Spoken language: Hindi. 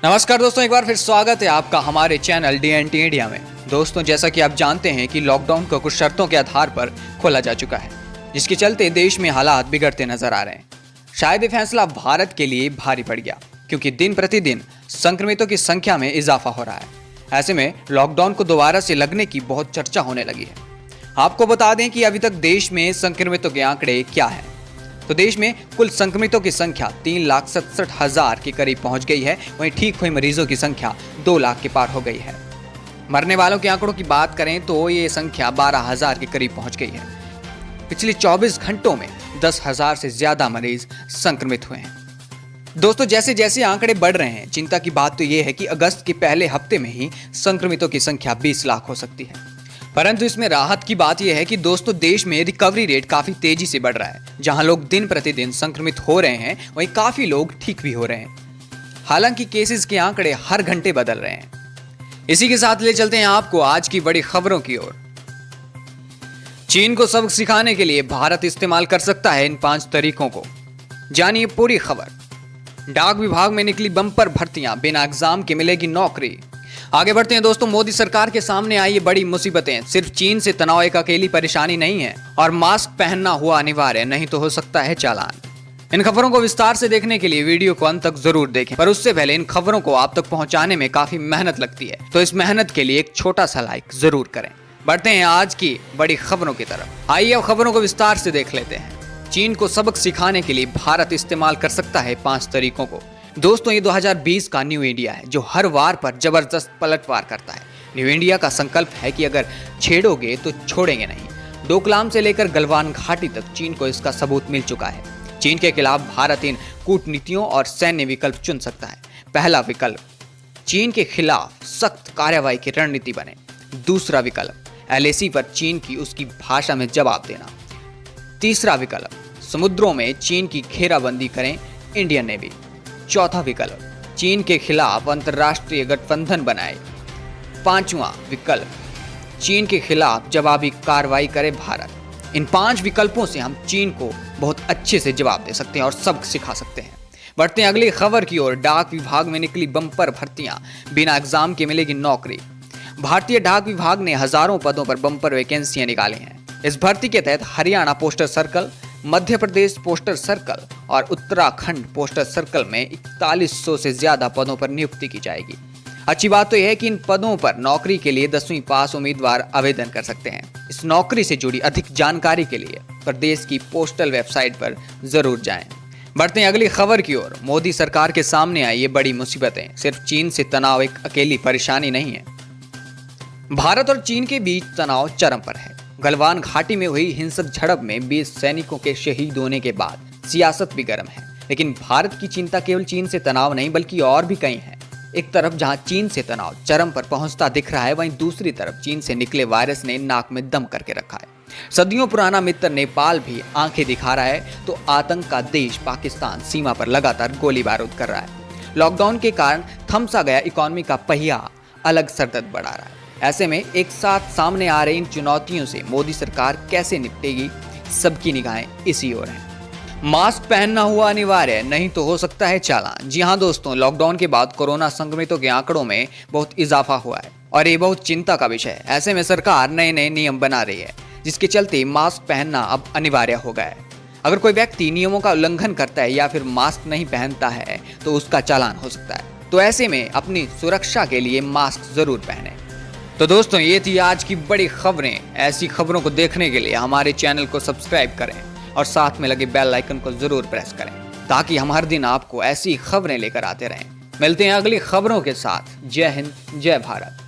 नमस्कार दोस्तों, एक बार फिर स्वागत है आपका हमारे चैनल DNT इंडिया में। दोस्तों, जैसा कि आप जानते हैं कि लॉकडाउन को कुछ शर्तों के आधार पर खोला जा चुका है, जिसके चलते देश में हालात बिगड़ते नजर आ रहे हैं। शायद ये फैसला भारत के लिए भारी पड़ गया, क्योंकि दिन प्रतिदिन संक्रमितों की संख्या में इजाफा हो रहा है। ऐसे में लॉकडाउन को दोबारा से लगने की बहुत चर्चा होने लगी है। आपको बता दें कि अभी तक देश में संक्रमितों के आंकड़े क्या हैं। तो देश में कुल संक्रमितों की संख्या 3,67,000 के करीब पहुंच गई है। वहीं ठीक हुए मरीजों की संख्या 2 लाख के पार हो गई है। मरने वालों के आंकड़ों की बात करें तो ये संख्या 12,000 के करीब पहुंच गई है। पिछले 24 घंटों में 10,000 से ज्यादा मरीज संक्रमित हुए हैं। दोस्तों, जैसे जैसे आंकड़े बढ़ रहे हैं, चिंता की बात तो ये है कि अगस्त के पहले हफ्ते में ही संक्रमितों की संख्या 20 लाख हो सकती है। परंतु इसमें राहत की बात यह है कि दोस्तों, देश में रिकवरी रेट काफी तेजी से बढ़ रहा है। जहां लोग दिन प्रतिदिन संक्रमित हो रहे हैं, वहीं काफी लोग ठीक भी हो रहे हैं। हालांकि केसेस के आंकड़े हर घंटे बदल रहे हैं। इसी के साथ ले चलते हैं आपको आज की बड़ी खबरों की ओर। चीन को सबक सिखाने के लिए भारत इस्तेमाल कर सकता है इन 5 तरीकों को। जानिए पूरी खबर। डाक विभाग में निकली बम्पर भर्तियां, बिना एग्जाम के मिलेगी नौकरी। आगे बढ़ते हैं दोस्तों। मोदी सरकार के सामने आई ये बड़ी मुसीबतें। सिर्फ चीन से तनाव एक अकेली परेशानी नहीं है और मास्क पहनना हुआ अनिवार्य, नहीं तो हो सकता है चालान। इन खबरों को विस्तार से देखने के लिए वीडियो को अंत तक जरूर देखें। पर उससे पहले इन खबरों को आप तक पहुंचाने में काफी मेहनत लगती है, तो इस मेहनत के लिए एक छोटा सा लाइक जरूर करें। बढ़ते हैं आज की बड़ी खबरों की तरफ। आइए अब खबरों को विस्तार से देख लेते हैं। चीन को सबक सिखाने के लिए भारत इस्तेमाल कर सकता है 5 तरीकों को। दोस्तों, ये 2020 का न्यू इंडिया है, जो हर वार पर जबरदस्त पलटवार करता है। न्यू इंडिया का संकल्प है कि अगर छेड़ोगे तो छोड़ेंगे नहीं। डोकलाम से लेकर गलवान घाटी तक चीन को इसका सबूत मिल चुका है। चीन के खिलाफ भारत इन कूटनीतियों और सैन्य विकल्प चुन सकता है। पहला विकल्प, चीन के खिलाफ सख्त कार्रवाई की रणनीति बने। दूसरा विकल्प, LAC पर चीन की उसकी भाषा में जवाब देना। तीसरा विकल्प, समुद्रों में चीन की घेराबंदी करें इंडियन नेवी। चौथा विकल्प, चीन के खिलाफ अंतर्राष्ट्रीय गठबंधन बनाए। पांचवा विकल्प, चीन के खिलाफ जवाबी कार्रवाई करे भारत। इन 5 विकल्पों से हम चीन को बहुत अच्छे से जवाब दे सकते हैं और सबक सिखा सकते हैं। बढ़ते हैं अगली खबर की ओर। डाक विभाग में निकली बम्पर भर्तियां, बिना एग्जाम के मिलेगी नौकरी। भारतीय डाक विभाग ने हजारों पदों पर बम्पर वैकेंसियां निकाली हैं। इस भर्ती के तहत Haryana postal circle, Madhya Pradesh postal circle और उत्तराखंड पोस्टल सर्कल में 4100 से ज्यादा पदों पर नियुक्ति की जाएगी। अच्छी बात तो यह है कि इन पदों पर नौकरी के लिए 10वीं पास उम्मीदवार आवेदन कर सकते हैं। इस नौकरी से जुड़ी अधिक जानकारी के लिए प्रदेश की पोस्टल वेबसाइट पर जरूर जाएं। बढ़ते हैं अगली खबर की ओर। मोदी सरकार के सामने आई ये बड़ी मुसीबतें। सिर्फ चीन से तनाव एक अकेली परेशानी नहीं है। भारत और चीन के बीच तनाव चरम पर है। गलवान घाटी में हुई हिंसक झड़प में 20 सैनिकों के शहीद होने के बाद सियासत भी गर्म है। लेकिन भारत की चिंता केवल चीन से तनाव नहीं, बल्कि और भी कई है। एक तरफ जहां चीन से तनाव चरम पर पहुंचता दिख रहा है, वहीं दूसरी तरफ चीन से निकले वायरस ने नाक में दम करके रखा है। सदियों पुराना मित्र नेपाल भी आंखें दिखा रहा है, तो आतंक का देश पाकिस्तान सीमा पर लगातार गोली बारूद कर रहा है। लॉकडाउन के कारण थम सा गया इकोनॉमी का पहिया अलग सरदर्द बढ़ा रहा है। ऐसे में एक साथ सामने आ रही इन चुनौतियों से मोदी सरकार कैसे निपटेगी, सबकी निगाहें इसी ओर हैं। मास्क पहनना हुआ अनिवार्य, नहीं तो हो सकता है चालान। जी हां दोस्तों, लॉकडाउन के बाद कोरोना संक्रमितों के आंकड़ों में बहुत इजाफा हुआ है और ये बहुत चिंता का विषय है। ऐसे में सरकार नए नए नियम बना रही है, जिसके चलते मास्क पहनना अब अनिवार्य हो गया है। अगर कोई व्यक्ति नियमों का उल्लंघन करता है या फिर मास्क नहीं पहनता है, तो उसका चालान हो सकता है। तो ऐसे में अपनी सुरक्षा के लिए मास्क जरूर पहने। तो दोस्तों, ये थी आज की बड़ी खबरें। ऐसी खबरों को देखने के लिए हमारे चैनल को सब्सक्राइब करें और साथ में लगे बेल आइकन को जरूर प्रेस करें, ताकि हम हर दिन आपको ऐसी खबरें लेकर आते रहें। मिलते हैं अगली खबरों के साथ। जय हिंद, जय भारत।